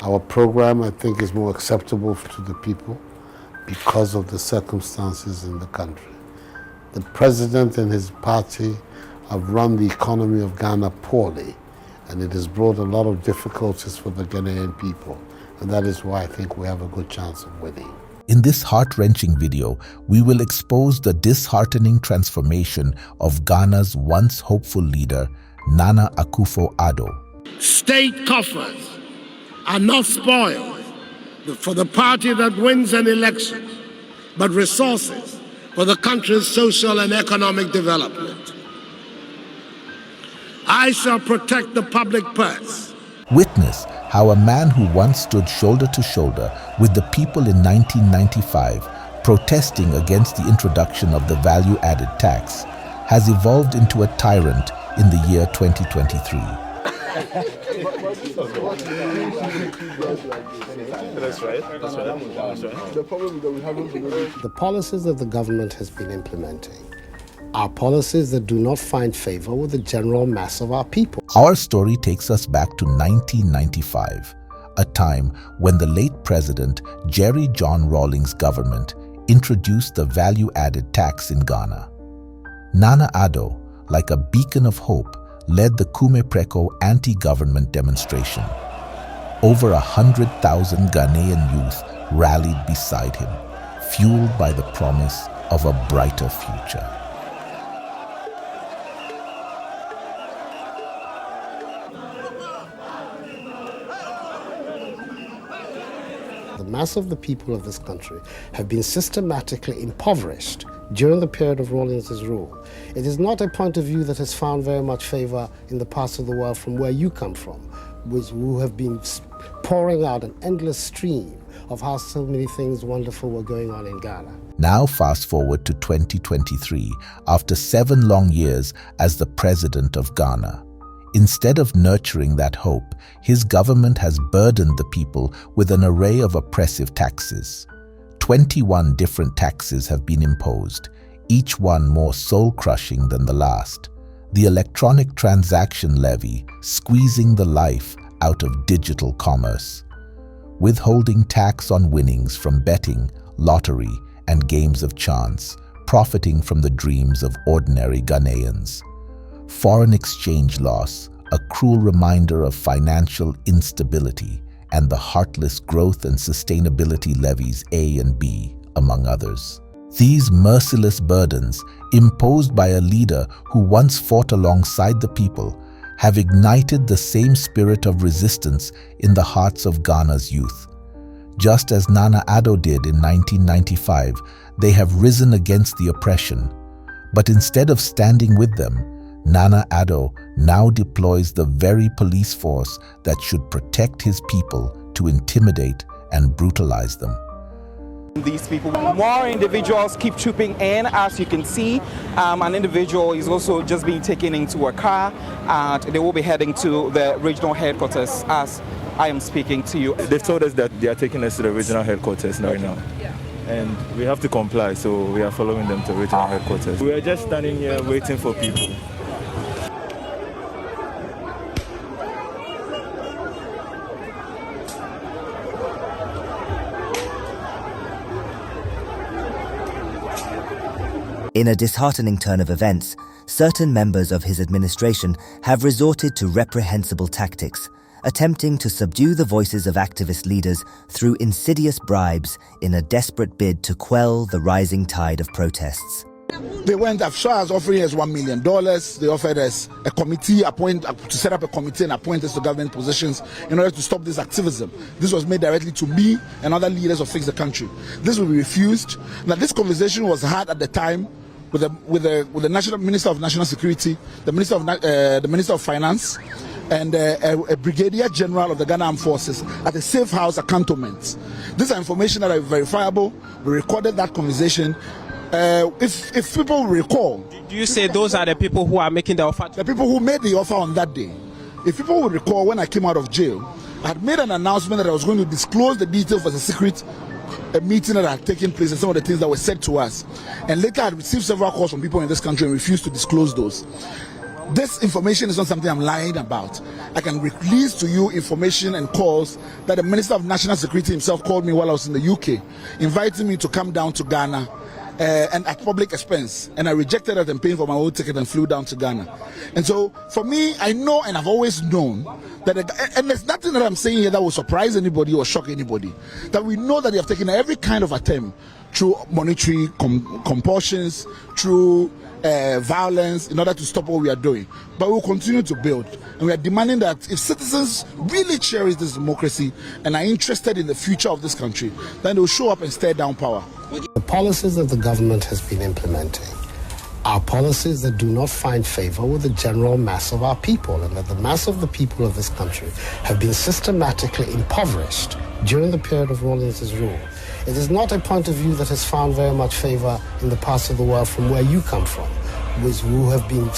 Our program, I think, is more acceptable to the people because of the circumstances in the country. The president and his party have run the economy of Ghana poorly, and it has brought a lot of difficulties for the Ghanaian people. And that is why I think we have a good chance of winning. In this heart-wrenching video, we will expose the disheartening transformation of Ghana's once hopeful leader, Nana Akufo-Addo. State coffers are not spoiled for the party that wins an election, but resources for the country's social and economic development. I shall protect the public purse. Witness how a man who once stood shoulder to shoulder with the people in 1995, protesting against the introduction of the value-added tax, has evolved into a tyrant in the year 2023. That's right. The policies that the government has been implementing are policies that do not find favor with the general mass of our people. Our story takes us back to 1995, a time when the late President Jerry John Rawlings' government introduced the value-added tax in Ghana. Nana Addo, like a beacon of hope, led the Kume Preko anti-government demonstration. Over 100,000 Ghanaian youth rallied beside him, fueled by the promise of a brighter future. The mass of the people of this country have been systematically impoverished during the period of Rawlings' rule. It is not a point of view that has found very much favor in the parts of the world from where you come from, who have been pouring out an endless stream of how so many things wonderful were going on in Ghana. Now fast forward to 2023, after 7 long years as the President of Ghana. Instead of nurturing that hope, his government has burdened the people with an array of oppressive taxes. 21 different taxes have been imposed, each one more soul-crushing than the last. The electronic transaction levy squeezing the life out of digital commerce. Withholding tax on winnings from betting, lottery, and games of chance, profiting from the dreams of ordinary Ghanaians. Foreign exchange loss, a cruel reminder of financial instability, and the heartless growth and sustainability levies A and B, among others. These merciless burdens, imposed by a leader who once fought alongside the people, have ignited the same spirit of resistance in the hearts of Ghana's youth. Just as Nana Addo did in 1995, they have risen against the oppression. But instead of standing with them, Nana Addo now deploys the very police force that should protect his people to intimidate and brutalize them. These people, more individuals keep trooping in. As you can see, an individual is also just being taken into a car, and they will be heading to the regional headquarters as I am speaking to you. They've told us that they are taking us to the regional headquarters right now. And we have to comply, so we are following them to regional headquarters. We are just standing here waiting for people. In a disheartening turn of events, certain members of his administration have resorted to reprehensible tactics, attempting to subdue the voices of activist leaders through insidious bribes in a desperate bid to quell the rising tide of protests. They went as far as offering us $1 million. They offered us a committee, to set up a committee and appoint us to government positions in order to stop this activism. This was made directly to me and other leaders of Fix the Country. This will be refused. Now, this conversation was had at the time with the National Minister of National Security, the Minister of Finance, and a Brigadier General of the Ghana Armed Forces at a safe house at cantonment. These are information that are verifiable. We recorded that conversation. If people recall, do you say those are the people who are making the offer? The people who made the offer on that day. If people will recall, when I came out of jail, I had made an announcement that I was going to disclose the details of the secret meeting that had taken place and some of the things that were said to us. And later I had received several calls from people in this country and refused to disclose those. This information is not something I'm lying about. I can release to you information and calls that the Minister of National Security himself called me while I was in the UK, inviting me to come down to Ghana and at public expense. And I rejected it and paid for my own ticket and flew down to Ghana. And so for me, I know and I've always known that, and there's nothing that I'm saying here that will surprise anybody or shock anybody, that we know that they have taken every kind of attempt through monetary compulsions, through violence in order to stop what we are doing. But we'll continue to build. And we are demanding that if citizens really cherish this democracy and are interested in the future of this country, then they'll show up and stare down power. The policies that the government has been implementing are policies that do not find favor with the general mass of our people, and that the mass of the people of this country have been systematically impoverished during the period of Rawlings's rule. It is not a point of view that has found very much favor in the parts of the world from where you come from, who have been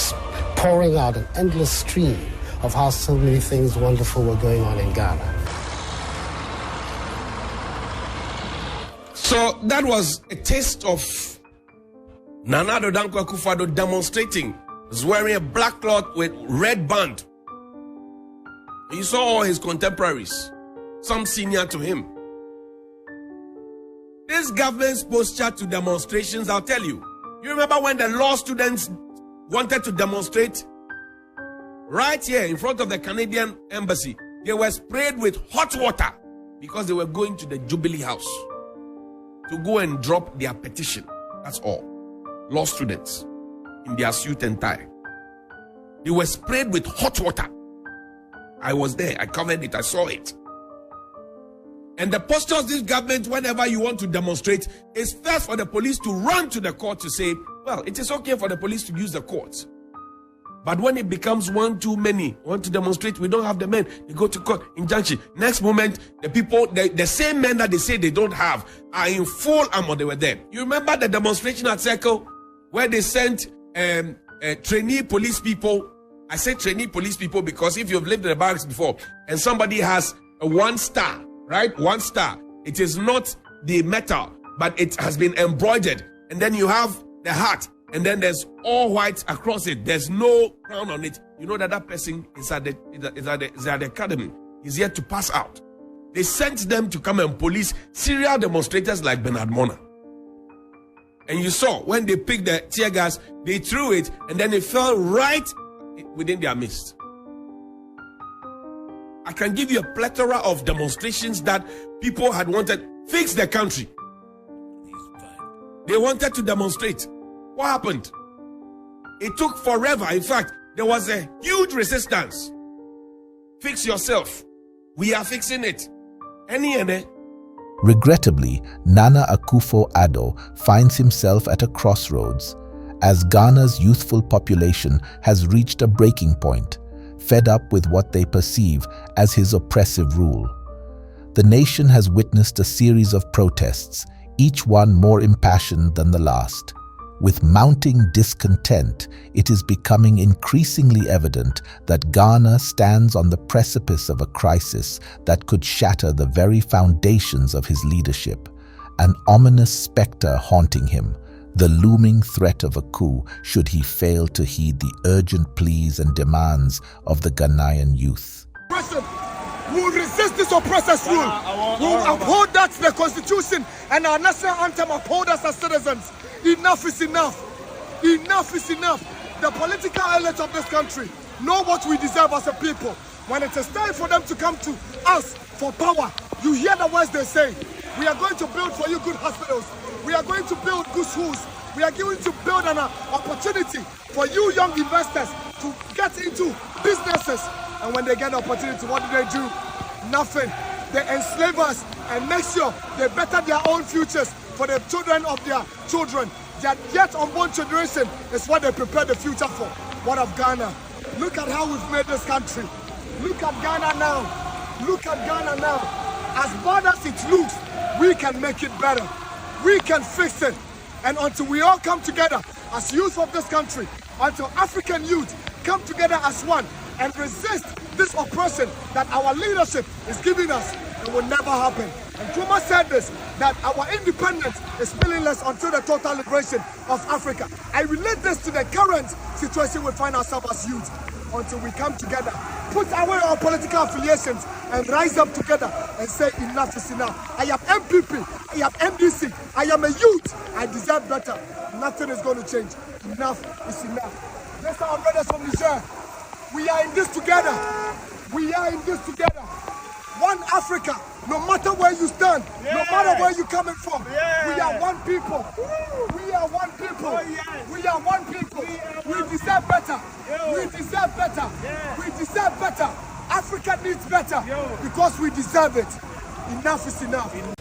pouring out an endless stream of how so many things wonderful were going on in Ghana. So that was a taste of Nana Akufo-Addo demonstrating. He's wearing a black cloth with red band. You saw all his contemporaries, some senior to him. This government's posture to demonstrations, I'll tell you. You remember when the law students wanted to demonstrate? Right here in front of the Canadian embassy, they were sprayed with hot water because they were going to the Jubilee House to go and drop their petition. That's all. Law students in their suit and tie. They were sprayed with hot water. I was there. I covered it. I saw it. And the posture of this government, whenever you want to demonstrate, is first for the police to run to the court to say, well, it is okay for the police to use the courts. But when it becomes one too many want to demonstrate, we don't have the men, they go to court, injunction. Next moment, the people, the same men that they say they don't have are in full armor. They were there. You remember the demonstration at Circle where they sent trainee police people. I say trainee police people because if you've lived in the barracks before and somebody has a 1 star, right? 1 star. It is not the metal, but it has been embroidered. And then you have the hat. And then there's all white across it. There's no crown on it. You know that that person is at the academy. He's yet to pass out. They sent them to come and police serial demonstrators like Bernard Mona. And you saw when they picked the tear gas, they threw it, and then it fell right within their midst. I can give you a plethora of demonstrations that people had wanted. Fix the country. They wanted to demonstrate. What happened? It took forever. In fact, there was a huge resistance. Fix yourself. We are fixing it. Regrettably, Nana Akufo-Addo finds himself at a crossroads as Ghana's youthful population has reached a breaking point, fed up with what they perceive as his oppressive rule. The nation has witnessed a series of protests, each one more impassioned than the last. With mounting discontent, it is becoming increasingly evident that Ghana stands on the precipice of a crisis that could shatter the very foundations of his leadership, an ominous specter haunting him, the looming threat of a coup should he fail to heed the urgent pleas and demands of the Ghanaian youth. We will resist this oppressor's rule. We will uphold that the Constitution and our national anthem uphold us as citizens. Enough is enough. Enough is enough. The political elites of this country know what we deserve as a people. When it is time for them to come to us for power, you hear the words they say. We are going to build for you good hospitals. We are going to build good schools. We are going to build an opportunity for you young investors to get into businesses. And when they get the opportunity, what do? Nothing. They enslave us and make sure they better their own futures for the children of their children. Their yet unborn generation is what they prepare the future for. What of Ghana? Look at how we've made this country. Look at Ghana now. Look at Ghana now. As bad as it looks, we can make it better. We can fix it. And until we all come together as youth of this country, until African youth come together as one and resist this oppression that our leadership is giving us, it will never happen. And Nkrumah said this, that our independence is meaningless until the total liberation of Africa. I relate this to the current situation we find ourselves as youth. Until we come together, put away our political affiliations and rise up together and say enough is enough. I am MPP, I am MDC, I am a youth, I deserve better. Nothing is going to change. Enough is enough. That's our brothers from Niger. We are in this together. We are in this together. One Africa, no matter where you stand, no matter where you're coming from, we are one people. We are one people. We are one people. We deserve better. We deserve better. We deserve better. Africa needs better because we deserve it. Enough is enough.